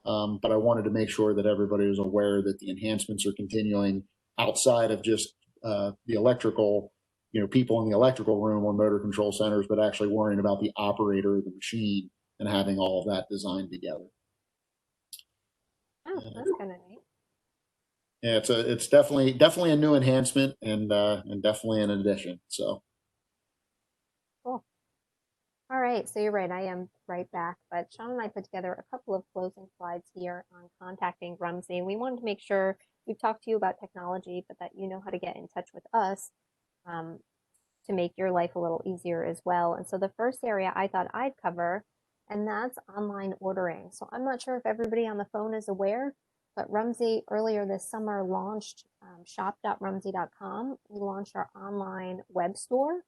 but I wanted to make sure that everybody was aware that the enhancements are continuing outside of just the electrical, people in the electrical room on motor control centers, but actually worrying about the operator of the machine and having all of that designed together. Oh, that's kind of neat. Yeah, it's definitely a new enhancement and definitely an addition. So cool. All right, so you're right, I am right back, but Shawn and I put together a couple of closing slides here on contacting Rumsey. We wanted to make sure we've talked to you about technology, but that you know how to get in touch with us to make your life a little easier as well. And so the first area I thought I'd cover, and that's online ordering. So I'm not sure if everybody on the phone is aware, but Rumsey earlier this summer launched shop.rumsey.com. We launched our online web store,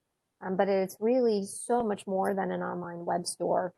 but it's really so much more than an online web store.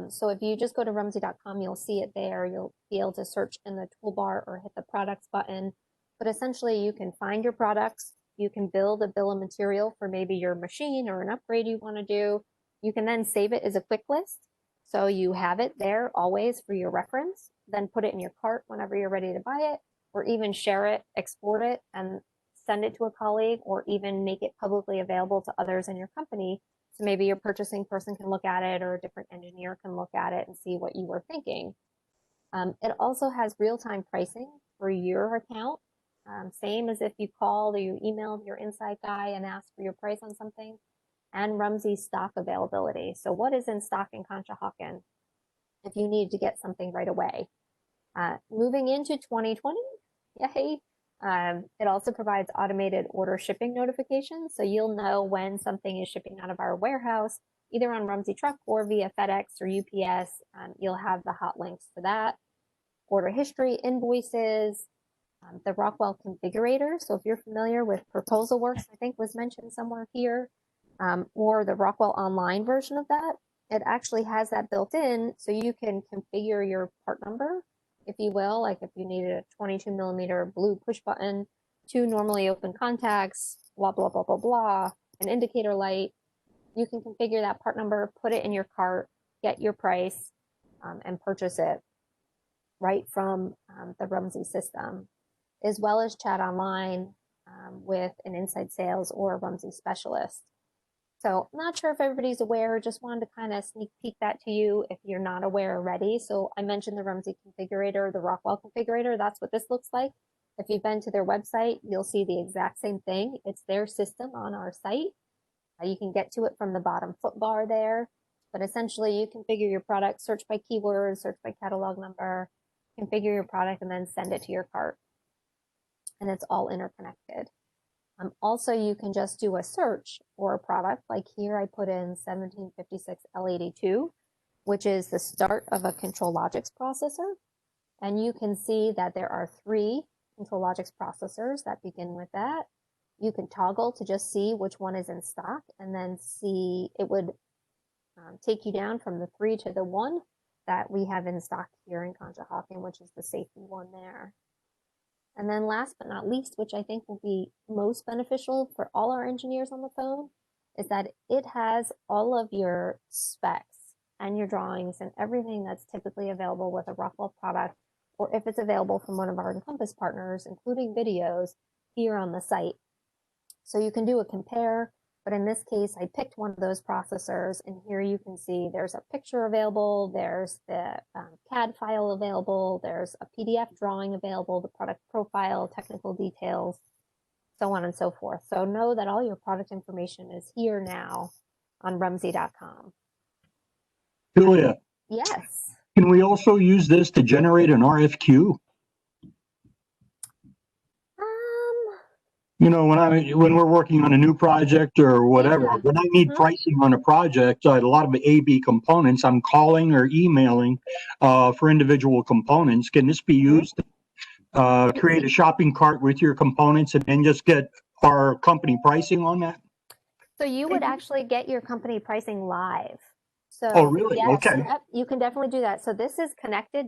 So if you just go to rumsey.com, you'll see it there. You'll be able to search in the toolbar or hit the products button. But essentially, you can find your products. You can build a bill of material for maybe your machine or an upgrade you want to do. You can then save it as a quick list. So you have it there always for your reference. Then put it in your cart whenever you're ready to buy it, or even share it, export it, and send it to a colleague, or even make it publicly available to others in your company. So maybe your purchasing person can look at it, or a different engineer can look at it and see what you were thinking. It also has real-time pricing for your account. Same as if you called or you emailed your inside guy and asked for your price on something, and Rumsey stock availability. So what is in stock in Conshohocken if you need to get something right away? Moving into 2020, yay. It also provides automated order shipping notifications. So you'll know when something is shipping out of our warehouse, either on Rumsey truck or via FedEx or UPS. You'll have the hot links for that. Order history, invoices, the Rockwell configurator. So if you're familiar with Proposal Works, I think was mentioned somewhere here, or the Rockwell online version of that, it actually has that built in, so you can configure your part number, if you will, like if you needed a 22mm blue push button, 2 normally open contacts, blah, blah, blah, blah, blah, an indicator light, you can configure that part number, put it in your cart, get your price, and purchase it right from the Rumsey system, as well as chat online with an inside sales or a Rumsey specialist. So I'm not sure if everybody's aware, just wanted to kind of sneak peek that to you if you're not aware already. So I mentioned the Rumsey configurator, the Rockwell configurator, that's what this looks like. If you've been to their website, you'll see the exact same thing. It's their system on our site. You can get to it from the bottom foot bar there, but essentially you configure your product, search by keywords, search by catalog number, configure your product, and then send it to your cart. And it's all interconnected. Also, you can just do a search for a product. Like here, I put in 1756 L82, which is the start of a CONTROLLOGIX processor. And you can see that there are 3 CONTROLLOGIX processors that begin with that. You can toggle to just see which one is in stock, and then see it would take you down from the 3 to the 1 that we have in stock here in Conshohocken, which is the safety one there. And then last but not least, which I think will be most beneficial for all our engineers on the phone, is that it has all of your specs and your drawings and everything that's typically available with a Rockwell product, or if it's available from one of our Encompass partners, including videos here on the site. So you can do a compare, but in this case, I picked one of those processors, and here you can see there's a picture available, there's the CAD file available, there's a PDF drawing available, the product profile, technical details, so on and so forth. So know that all your product information is here now on rumsey.com. Julia, Yes. can we also use this to generate an RFQ? You know, when we're working on a new project or whatever, Yeah. when I need pricing on a project, a lot of AB components, I'm calling or emailing for individual components. Can this be used to create a shopping cart with your components and then just get our company pricing on that? So you would actually get your company pricing live. So Oh, really? yes, Okay. yep, you can definitely do that. So this is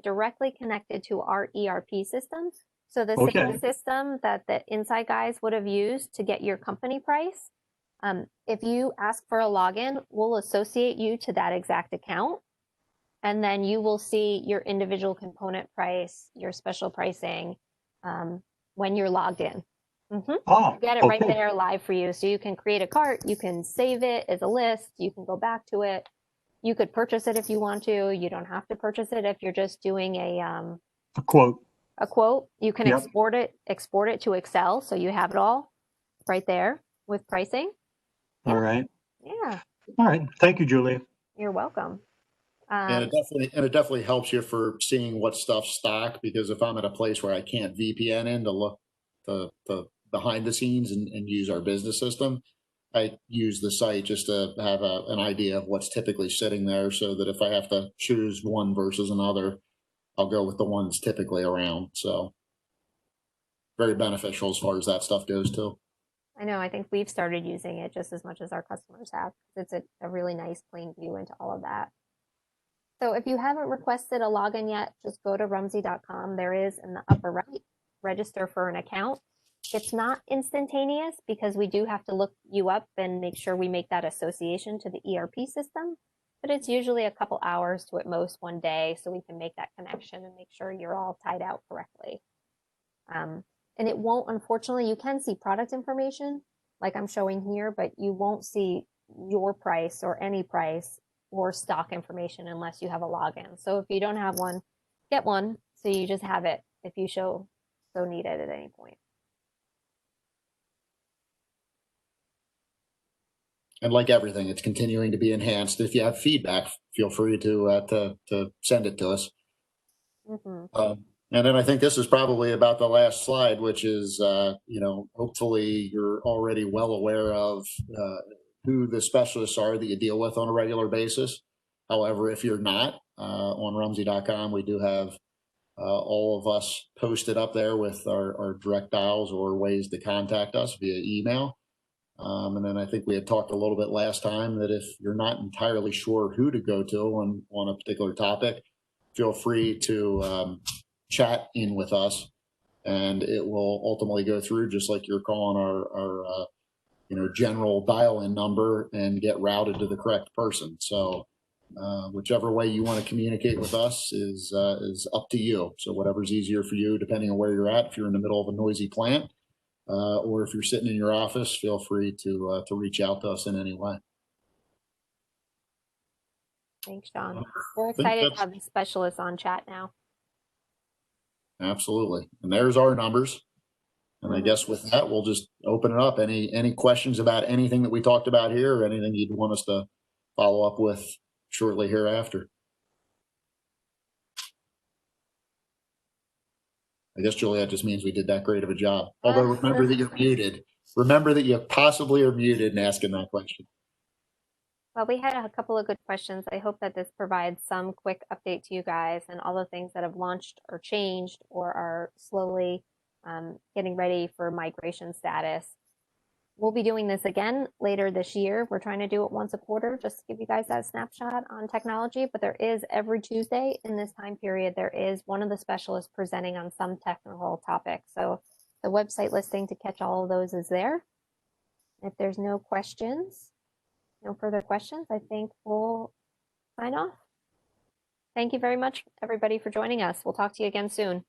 directly connected to our ERP system. So the same system that the inside guys would have used to get your company price. If you ask for a login, we'll associate you to that exact account. And then you will see your individual component price, your special pricing when you're logged in. Oh, Get it right there live for you. So you can create a cart, you can save it as a list, you can go back to it. You could purchase it if you want to. You don't have to purchase it if you're just doing a quote. A quote. You can export it to Excel, so you have it all right there with pricing. All right. Yeah. All right. Thank you, Julia. You're welcome. And it definitely helps you for seeing what stuff's stock, because if I'm at a place where I can't VPN in to look the behind the scenes and use our business system, I use the site just to have an idea of what's typically sitting there, so that if I have to choose one versus another, I'll go with the ones typically around. So very beneficial as far as that stuff goes too. I know, I think we've started using it just as much as our customers have. It's a really nice plain view into all of that. So if you haven't requested a login yet, just go to rumsey.com. There is in the upper right, register for an account. It's not instantaneous because we do have to look you up and make sure we make that association to the ERP system. But it's usually a couple hours to at most 1 day, so we can make that connection and make sure you're all tied out correctly. And it won't, unfortunately, you can see product information like I'm showing here, but you won't see your price or any price or stock information unless you have a login. So if you don't have one, get one so you just have it if you so need it at any point. And like everything, it's continuing to be enhanced. If you have feedback, feel free to send it to us. Mm-hmm. And then I think this is probably about the last slide, which is, hopefully you're already well aware of who the specialists are that you deal with on a regular basis. However, if you're not, on rumsey.com, we do have all of us posted up there with our direct dials or ways to contact us via email. And then I think we had talked a little bit last time that if you're not entirely sure who to go to on a particular topic, feel free to chat in with us, and it will ultimately go through just like you're calling our general dial-in number and get routed to the correct person. So whichever way you want to communicate with us is up to you. So whatever's easier for you, depending on where you're at. If you're in the middle of a noisy plant, or if you're sitting in your office, feel free to reach out to us in any way. Thanks, Shawn. We're excited to have the specialists on chat now. Absolutely. And there's our numbers. And I guess with that, we'll just open it up. Any questions about anything that we talked about here, or anything you'd want us to follow up with shortly hereafter? I guess, Juliet, just means we did that great of a job. Although remember that you're muted. Remember that you possibly are muted in asking that question. Well, we had a couple of good questions. I hope that this provides some quick update to you guys and all the things that have launched or changed or are slowly getting ready for migration status. We'll be doing this again later this year. We're trying to do it once a quarter, just to give you guys that snapshot on technology. But there is every Tuesday in this time period, there is one of the specialists presenting on some technical topic. So the website listing to catch all of those is there. If there's no questions, no further questions, I think we'll sign off. Thank you very much, everybody, for joining us. We'll talk to you again soon.